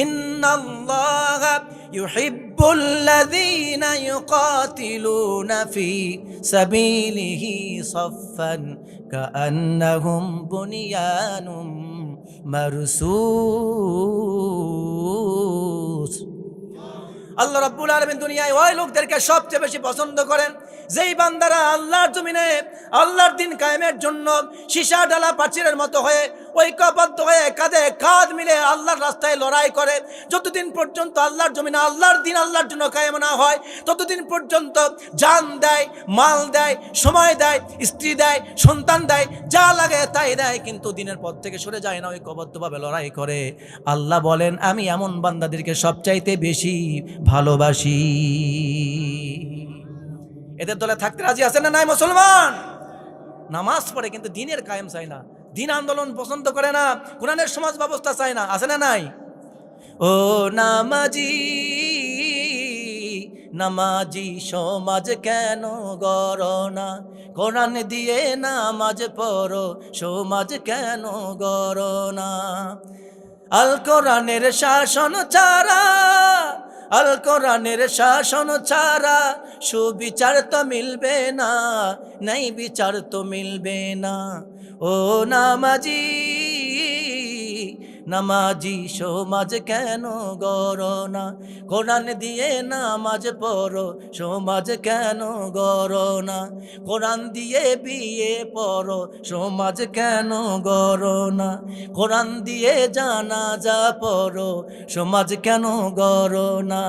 ইন্নাল্লাহা ইউহিব্বুল্লাযীনা ইউকাতিলুনা ফি সাবিলিহি সাফফান কাআন্নাহুম বুনিয়ানুম মারসুস। আল্লাহ রাব্বুল আলামিন দুনিয়ায় ওই লোকদেরকে সবচেয়ে বেশি পছন্দ করেন যেই বান্দারা আল্লাহর জমিনে আল্লাহর দিন কায়েমের জন্য সীসা ডালা প্রাচীরের মতো হয়ে ঐক্যবদ্ধ হয়ে কাঁধে কাঁধ মিলে আল্লাহর রাস্তায় লড়াই করে। যতদিন পর্যন্ত আল্লাহর জমিনে আল্লাহর দিন আল্লাহর জন্য কায়েম না হয় ততদিন পর্যন্ত জান দেয়, মাল দেয়, সময় দেয়, স্ত্রী দেয়, সন্তান দেয়, যা লাগে তাই দেয়, কিন্তু দিনের পথ থেকে সরে যায় না, ঐক্যবদ্ধভাবে লড়াই করে। আল্লাহ বলেন আমি এমন বান্দাদেরকে সবচাইতে বেশি ভালোবাসি। এদের দলে থাকতে রাজি আছেন না নাই মুসলমান? নামাজ পড়ে কিন্তু দিনের কায়েম চায় না, দিন আন্দোলন পছন্দ করে না, কোরআনের সমাজ ব্যবস্থা চায় না, আছে না নাই? ও নামাজি নামাজি সমাজ কেন গড়ো না, কোরআন দিয়ে নামাজ পড়ো সমাজ কেন গড়ো না। আল কোরআনের শাসন ছাড়া, আল কোরআনের শাসন ছাড়া সুবিচার তো মিলবে না, নাই বিচার তো মিলবে না। ও নামাজি নামাজি সমাজ কেন গড়ো না, কোরআন দিয়ে নামাজ পড়ো সমাজ কেন গড়ো না, কোরআন দিয়ে বিয়ে পড়ো সমাজ কেন গড়ো না, কোরআন দিয়ে জানাজা পড়ো সমাজ কেন গড়ো না।